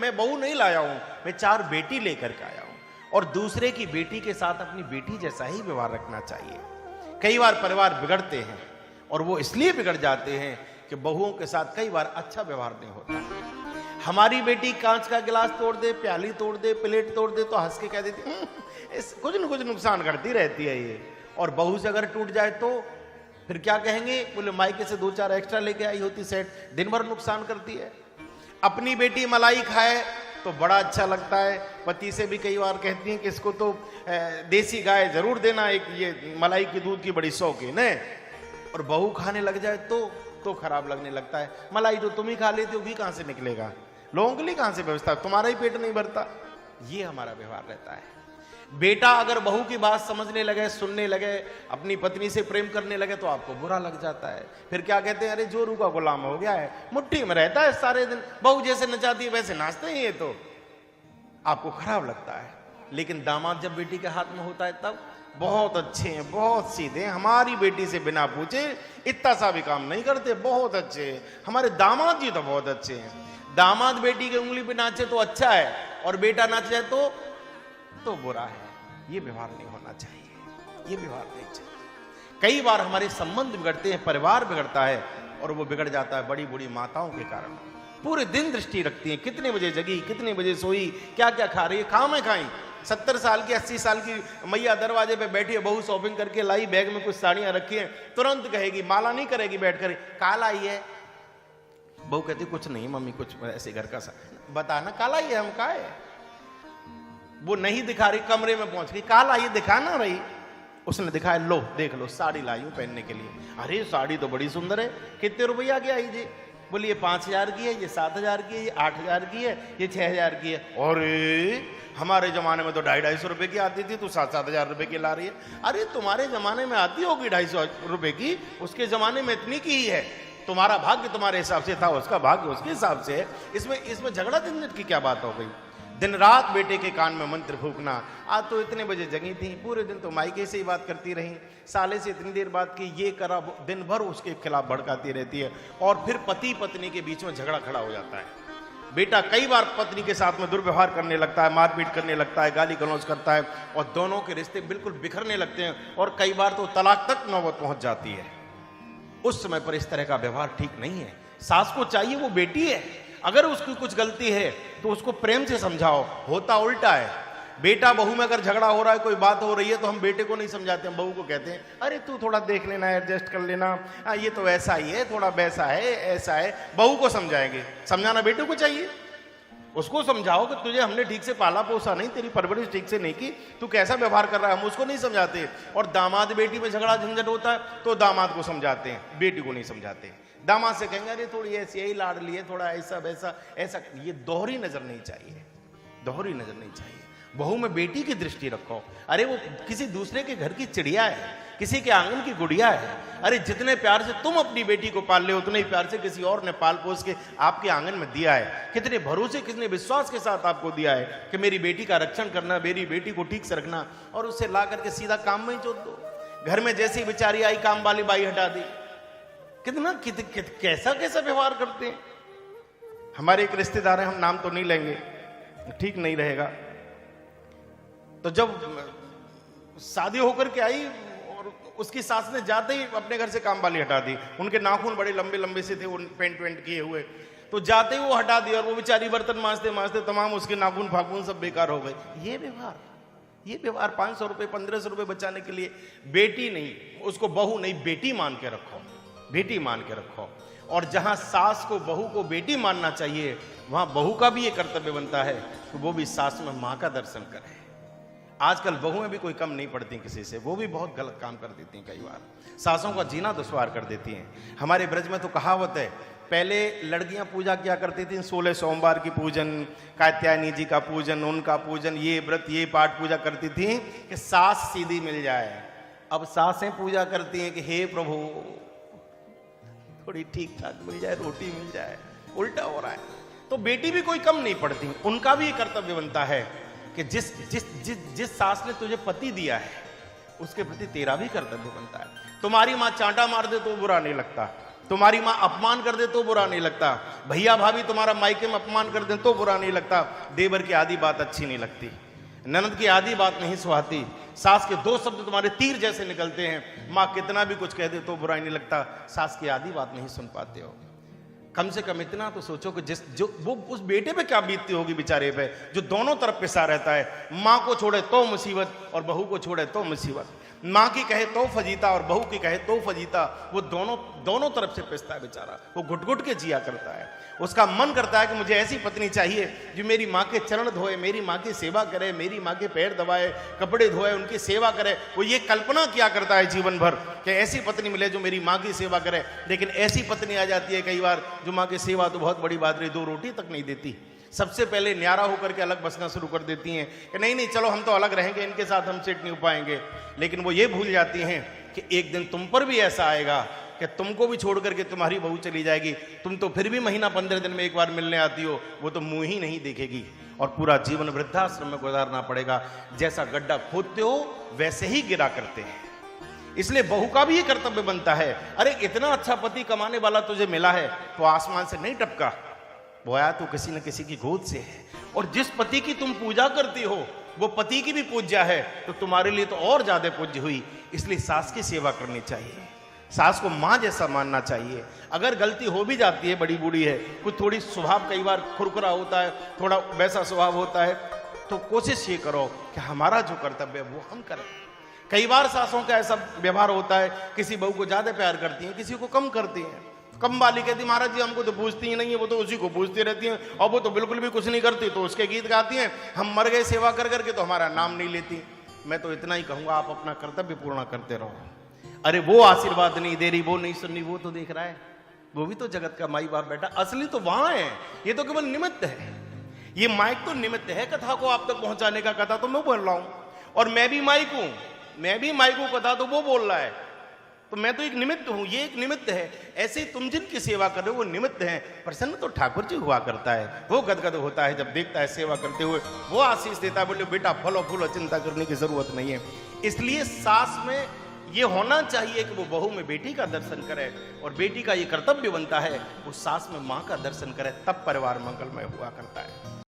मैं बहू नहीं लाया हूं, मैं 4 बेटी लेकर के आया हूं। और दूसरे की बेटी के साथ अपनी बेटी जैसा ही व्यवहार रखना चाहिए। कई बार परिवार बिगड़ते हैं और वो इसलिए बिगड़ जाते हैं कि बहुओं के साथ कई बार अच्छा व्यवहार नहीं होता। हमारी बेटी कांच का गिलास तोड़ दे, प्याली तोड़ दे, प्लेट तोड़ दे तो हंस के कह देती कुछ न कुछ नुकसान करती रहती है ये। और बहू से अगर टूट जाए तो फिर क्या कहेंगे, बोले मायके से 2-4 एक्स्ट्रा लेके आई होती सेट, दिन भर नुकसान करती है। अपनी बेटी मलाई खाए तो बड़ा अच्छा लगता है। पति से भी कई बार कहती हैं कि इसको तो देसी गाय जरूर देना, एक ये मलाई की दूध की बड़ी शौकीन है। और बहू खाने लग जाए तो खराब लगने लगता है। मलाई तो तुम ही खा लेते हो, भी कहां से निकलेगा, लोगों के लिए कहां से व्यवस्था, तुम्हारा ही पेट नहीं भरता। ये हमारा व्यवहार रहता है। बेटा अगर बहू की बात समझने लगे, सुनने लगे, अपनी पत्नी से प्रेम करने लगे तो आपको बुरा लग जाता है। फिर क्या कहते हैं, अरे जोरू का गुलाम हो गया है, मुट्ठी में रहता है सारे दिन, बहू जैसे नचाती है वैसे नाचते हैं ये, तो आपको खराब लगता है। लेकिन दामाद जब बेटी के हाथ में होता है तब बहुत अच्छे हैं, बहुत सीधे हैं। हमारी बेटी से बिना पूछे इतना सा भी काम नहीं करते, बहुत अच्छे हैं। हमारे दामाद जी तो बहुत अच्छे हैं। दामाद बेटी की उंगली पे नाचे तो अच्छा है, और बेटा नाच जाए तो बुरा है। ये व्यवहार नहीं होना चाहिए, ये व्यवहार नहीं चाहिए। कई बार हमारे संबंध बिगड़ते हैं, परिवार बिगड़ता है, और वो बिगड़ जाता है बड़ी बूढ़ी माताओं के कारण। पूरे दिन दृष्टि रखती हैं, कितने बजे जगी, कितने बजे सोई, क्या क्या खा रही है, खाओ में खाई। 70 साल की 80 साल की मैया दरवाजे पे बैठी है, बहू शॉपिंग करके लाई, बैग में कुछ साड़ियां रखी हैं, तुरंत कहेगी, माला नहीं करेगी बैठकर, काल आई है। बहू कहती कुछ नहीं मम्मी, कुछ ऐसे घर का बताना, काल आई है, हम का है। वो नहीं दिखा रही, कमरे में पहुंच गई, काल आई दिखा ना रही। उसने दिखाया, लो देख लो साड़ी लाई हूं पहनने के लिए। अरे साड़ी तो बड़ी सुंदर है, कितने रुपया की आई जी? बोली ये 5000 की है, ये 7000 की है, ये 8000 की है, ये 6000 की है। और हमारे जमाने में तो 250 रुपए की आती थी, तू 7-7 हजार रुपए की ला रही है। अरे तुम्हारे जमाने में आती होगी 250 रुपए की, उसके जमाने में इतनी की ही है। तुम्हारा भाग्य तुम्हारे हिसाब से था, उसका भाग्य उसके हिसाब से है। इसमें झगड़ा झंझट की क्या बात हो गई? दिन रात बेटे के कान में मंत्र फूकना। आज तो इतने बजे जगी थी, पूरे दिन तो मायके से ही बात करती रही, साले से इतनी देर बात की, ये करा, दिन भर उसके खिलाफ भड़काती रहती है। और फिर पति पत्नी के बीच में झगड़ा खड़ा हो जाता है। बेटा कई बार पत्नी के साथ में दुर्व्यवहार करने लगता है, मारपीट करने लगता है, गाली गलौज करता है, और दोनों के रिश्ते बिल्कुल बिखरने लगते हैं, और कई बार तो तलाक तक नौबत पहुंच जाती है। उस समय पर इस तरह का व्यवहार ठीक नहीं है। सास को चाहिए, वो बेटी है, अगर उसकी कुछ गलती है तो उसको प्रेम से समझाओ। होता उल्टा है, बेटा बहू में अगर झगड़ा हो रहा है, कोई बात हो रही है, तो हम बेटे को नहीं समझाते, हम बहू को कहते हैं, अरे तू थोड़ा देख लेना, एडजस्ट कर लेना, ये तो ऐसा ही है, थोड़ा वैसा है, ऐसा है। बहू को समझाएंगे, समझाना बेटे को चाहिए। उसको समझाओ कि तुझे हमने ठीक से पाला पोसा नहीं, तेरी परवरिश ठीक से नहीं की, तू कैसा व्यवहार कर रहा है, हम उसको नहीं समझाते। और दामाद बेटी में झगड़ा झंझट होता है तो दामाद को समझाते हैं, बेटी को नहीं समझाते। दामाद से कहेंगे अरे थोड़ी ऐसी यही लाडली है, थोड़ा ऐसा वैसा ऐसा। ये दोहरी नजर नहीं चाहिए, दोहरी नजर नहीं चाहिए। बहू में बेटी की दृष्टि रखो। अरे वो किसी दूसरे के घर की चिड़िया है, किसी के आंगन की गुड़िया है। अरे जितने प्यार से तुम अपनी बेटी को पाल ले, उतने ही प्यार से किसी और ने पाल पोस के आपके आंगन में दिया है। कितने भरोसे, कितने विश्वास के साथ आपको दिया है कि मेरी बेटी का रक्षण करना, मेरी बेटी को ठीक से रखना, और उसे ला करके सीधा काम में ही जोत दो। घर में जैसी बेचारी आई, काम वाली बाई हटा दी। कितना कैसा कैसा व्यवहार करते हैं। हमारे एक रिश्तेदार हैं, हम नाम तो नहीं लेंगे, ठीक नहीं रहेगा। तो जब शादी होकर के आई और उसकी सास ने जाते ही अपने घर से काम वाली हटा दी। उनके नाखून बड़े लंबे लंबे से थे, उन पेंट वेंट किए हुए, तो जाते ही वो हटा दिया, और वो बेचारी बर्तन मांजते मांजते तमाम उसके नाखून फाखून सब बेकार हो गए। ये व्यवहार 500 रुपए 1500 रुपए बचाने के लिए बेटी नहीं, उसको बहू नहीं बेटी मान के रखो, बेटी मान के रखो। और जहां सास को बहू को बेटी मानना चाहिए, वहां बहू का भी ये कर्तव्य बनता है कि वो भी सास में मां का दर्शन करे। आजकल बहुएं भी कोई कम नहीं पड़ती किसी से, वो भी बहुत गलत काम कर देती हैं, कई बार सासों का जीना दुश्वार कर देती हैं। हमारे ब्रज में तो कहावत है, पहले लड़कियां पूजा किया करती थी, 16 सोमवार की पूजन, कात्यायनी जी का पूजन, उनका पूजन, ये व्रत ये पाठ पूजा करती थी कि सास सीधी मिल जाए। अब सासें पूजा करती हैं कि हे प्रभु थोड़ी ठीक ठाक मिल जाए, रोटी मिल जाए। उल्टा हो रहा है। तो बेटी भी कोई कम नहीं पड़ती, उनका भी कर्तव्य बनता है कि जिस सास ने तुझे पति दिया है उसके प्रति तेरा भी कर्तव्य बनता है। तुम्हारी मां चांटा मार दे तो बुरा नहीं लगता, तुम्हारी माँ अपमान कर दे तो बुरा नहीं लगता, भैया भाभी तुम्हारा मायके में अपमान कर दे तो बुरा नहीं लगता, देवर की आधी बात अच्छी नहीं लगती, ननद की आधी बात नहीं सुहाती, सास के दो शब्द तुम्हारे तीर जैसे निकलते हैं, माँ कितना भी कुछ कह दे तो बुरा नहीं लगता, सास की आधी बात नहीं सुन पाते हो। कम से कम इतना तो सोचो कि जो वो उस बेटे पे क्या बीतती होगी बेचारे पे, जो दोनों तरफ पिसा रहता है, माँ को छोड़े तो मुसीबत और बहू को छोड़े तो मुसीबत, माँ की कहे तो फजीता और बहू की कहे तो फजीता, वो दोनों तरफ से पिसता है बेचारा, वो घुट घुट के जिया करता है। उसका मन करता है कि मुझे ऐसी पत्नी चाहिए जो मेरी माँ के चरण धोए, मेरी माँ की सेवा करे, मेरी माँ के पैर दबाए, कपड़े धोए, उनकी सेवा करे। वो ये कल्पना किया करता है जीवन भर कि ऐसी पत्नी मिले जो मेरी माँ की सेवा करे। लेकिन ऐसी पत्नी आ जाती है कई बार जो माँ की सेवा तो बहुत बड़ी बात रही, 2 रोटी तक नहीं देती, सबसे पहले न्यारा होकर के अलग बसना शुरू कर देती हैं कि नहीं नहीं चलो हम तो अलग रहेंगे, इनके साथ हम सेट नहीं हो पाएंगे। लेकिन वो ये भूल जाती हैं कि एक दिन तुम पर भी ऐसा आएगा कि तुमको भी छोड़ करके तुम्हारी बहू चली जाएगी, तुम तो फिर भी महीना 15 दिन में एक बार मिलने आती हो, वो तो मुंह ही नहीं देखेगी और पूरा जीवन वृद्धाश्रम में गुजारना पड़ेगा। जैसा गड्ढा खोदते हो वैसे ही गिरा करते हैं। इसलिए बहू का भी ये कर्तव्य बनता है, अरे इतना अच्छा पति कमाने वाला तुझे मिला है तो आसमान से नहीं टपका, वो आया तो किसी न किसी की गोद से है। और जिस पति की तुम पूजा करती हो वो पति की भी पूज्या है तो तुम्हारे लिए तो और ज्यादा पूज्य हुई। इसलिए सास की सेवा करनी चाहिए, सास को माँ जैसा मानना चाहिए। अगर गलती हो भी जाती है, बड़ी बूढ़ी है, कुछ थोड़ी स्वभाव कई बार खुरखुरा होता है, थोड़ा वैसा स्वभाव होता है, तो कोशिश ये करो कि हमारा जो कर्तव्य है वो हम करें। कई बार सासों का ऐसा व्यवहार होता है, किसी बहू को ज्यादा प्यार करती हैं, किसी को कम करती हैं। कम वाली कहती महाराज जी हमको तो पूछती ही नहीं है, वो तो उसी को पूछती रहती हैं और वो तो बिल्कुल भी कुछ नहीं करती, तो उसके गीत गाती हैं, हम मर गए सेवा कर करके तो हमारा नाम नहीं लेती। मैं तो इतना ही कहूंगा, आप अपना कर्तव्य पूर्ण करते रहो। अरे वो आशीर्वाद नहीं दे रही, वो नहीं सुन रही, वो तो देख रहा है, वो भी तो जगत का माई बाप बेटा, असली तो वहां है, ये तो केवल निमित्त है। ये माइक तो निमित्त है कथा को आप तक पहुंचाने का, कथा तो मैं बोल रहा हूं और मैं भी माइक हूं, कथा तो वो बोल रहा है, तो मैं तो एक निमित्त हूं, ये एक निमित्त है। ऐसे ही तुम जिनकी सेवा कर रहे हो वो निमित्त हैं। प्रसन्न तो ठाकुर जी हुआ करता है, वो गदगद होता है जब देखता है सेवा करते हुए, वो आशीष देता है, बोले बेटा फलो फूलो चिंता करने की जरूरत नहीं है। इसलिए सास में ये होना चाहिए कि वो बहू में बेटी का दर्शन करे और बेटी का ये कर्तव्य बनता है वो सास में माँ का दर्शन करे, तब परिवार मंगलमय हुआ करता है।